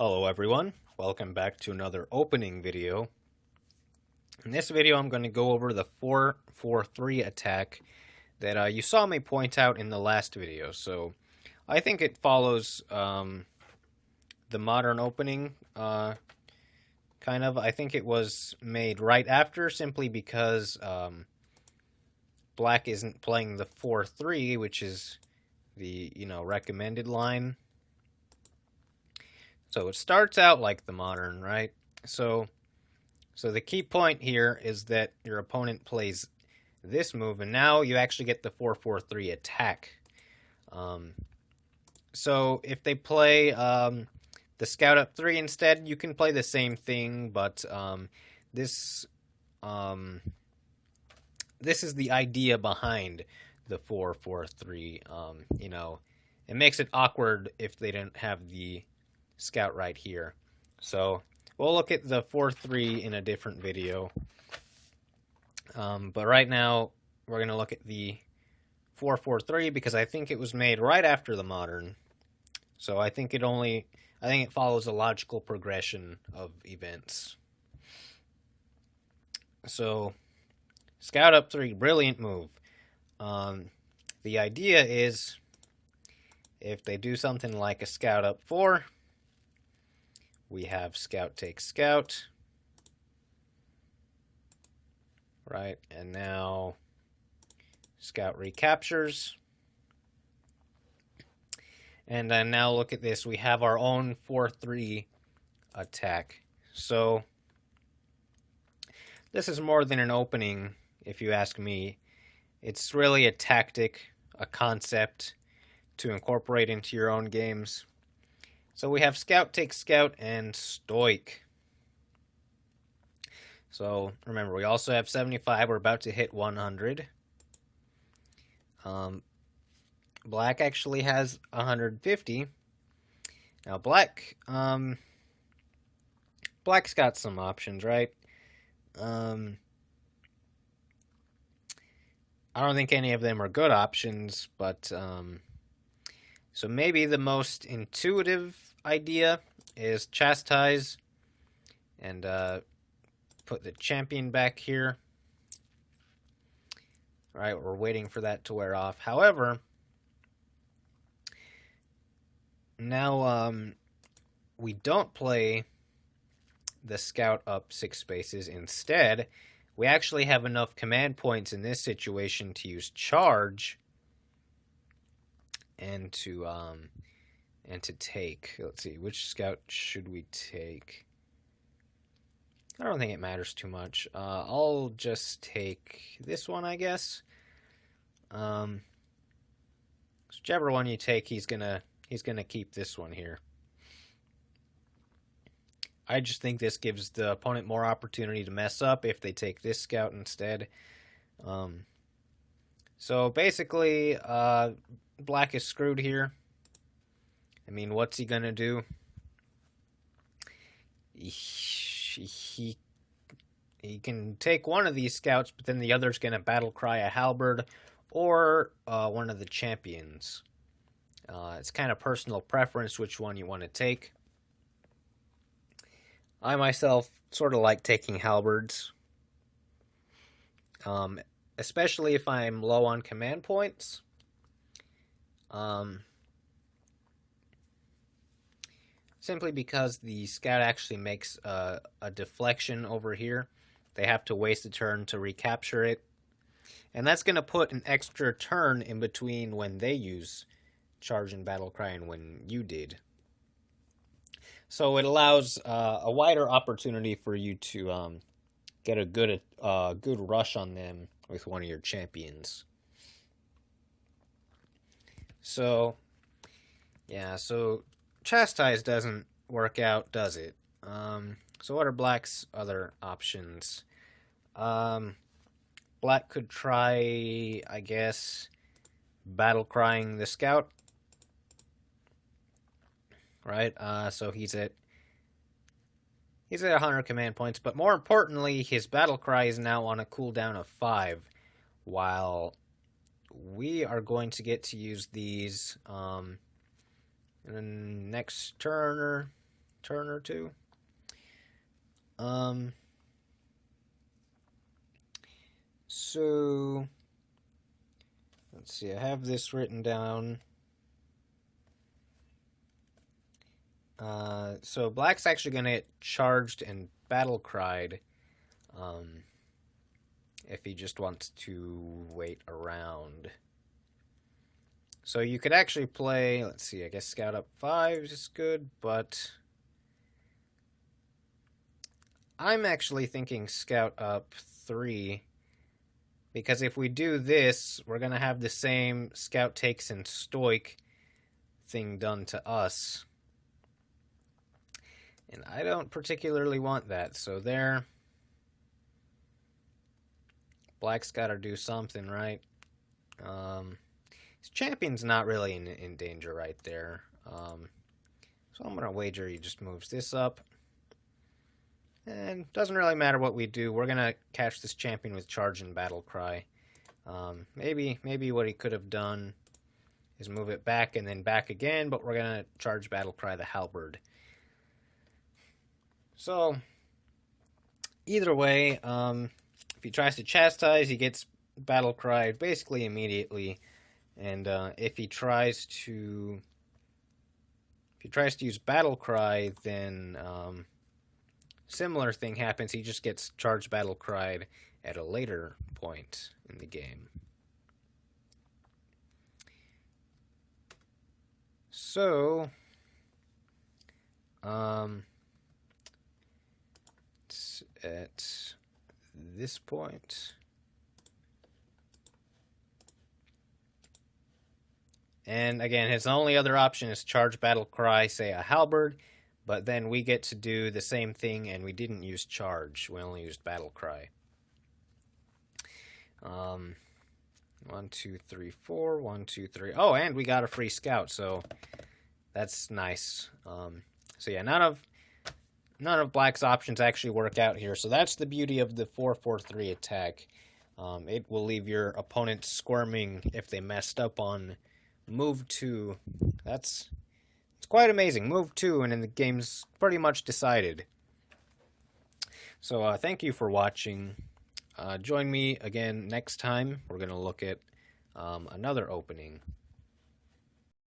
Hello everyone, welcome back to another opening video. In this video I'm going to go over the 4-4-3 attack that you saw me point out in the last video. So I think it follows the modern opening, kind of. I think it was made right after simply because Black isn't playing the 4-3, which is the, recommended line. So it starts out like the modern, right? So the key point here is that your opponent plays this move, and now you actually get the 4-4-3 attack. So if they play the scout up 3 instead, you can play the same thing, but this is the idea behind the 4-4-3. It makes it awkward if they didn't have the scout right here. So we'll look at the 4-3 in a different video. But right now we're going to look at the 4-4-3 because I think it was made right after the modern. So I think it follows a logical progression of events. So scout up 3, brilliant move. The idea is if they do something like a scout up 4, we have scout takes scout, right? And now scout recaptures. And then now look at this. We have our own 4-3 attack. So this is more than an opening, if you ask me. It's really a tactic, a concept to incorporate into your own games. So we have scout takes scout and stoic. So remember, we also have 75. We're about to hit 100. Black actually has 150. Now Black's got some options, right? I don't think any of them are good options, but so maybe the most intuitive idea is chastise and put the champion back here. All right, we're waiting for that to wear off. However, now we don't play the scout up 6 spaces. Instead, we actually have enough command points in this situation to use charge and to take. Let's see, which scout should we take? I don't think it matters too much. I'll just take this one, I guess. Whichever one you take, he's gonna keep this one here. I just think this gives the opponent more opportunity to mess up if they take this scout instead. So basically, Black is screwed here. I mean, what's he gonna do? He can take one of these scouts, but then the other's gonna battle cry a halberd or one of the champions. It's kind of personal preference which one you want to take. I myself sort of like taking halberds, especially if I'm low on command points. Simply because the scout actually makes a deflection over here. They have to waste a turn to recapture it. And that's going to put an extra turn in between when they use charge and battle cry and when you did. So it allows a wider opportunity for you to get a good rush on them with one of your champions. So, yeah, so chastise doesn't work out, does it? So what are Black's other options? Black could try, I guess, battle crying the scout. Right? So he's at 100 command points, but more importantly, his battle cry is now on a cooldown of 5, while we are going to get to use these and then next turn, turn or two. So let's see, I have this written down. So black's actually going to get charged and battle cried if he just wants to wait around. So you could actually play, let's see, I guess scout up 5 is good, but I'm actually thinking scout up 3, because if we do this, we're going to have the same scout takes and stoic thing done to us. And I don't particularly want that, so there. Black's got to do something, right? His champion's not really in danger right there. So I'm going to wager he just moves this up. And doesn't really matter what we do. We're going to catch this champion with charge and battle cry. Maybe what he could have done is move it back and then back again, but we're going to charge battle cry the halberd. So either way, if he tries to chastise, he gets battle cried basically immediately. And if he tries to use battle cry, then similar thing happens. He just gets charged battle cried at a later point in the game. So at this point, and again, his only other option is charge battle cry, say a halberd, but then we get to do the same thing, and we didn't use charge. We only used battle cry. 1, 2, 3, 4. 1, 2, 3. Oh, and we got a free scout, so that's nice. So yeah, none of black's options actually work out here. So that's the beauty of the 4-4-3 attack. It will leave your opponent squirming if they messed up on move 2. It's quite amazing. Move 2, and then the game's pretty much decided. So thank you for watching. Join me again next time. We're going to look at another opening.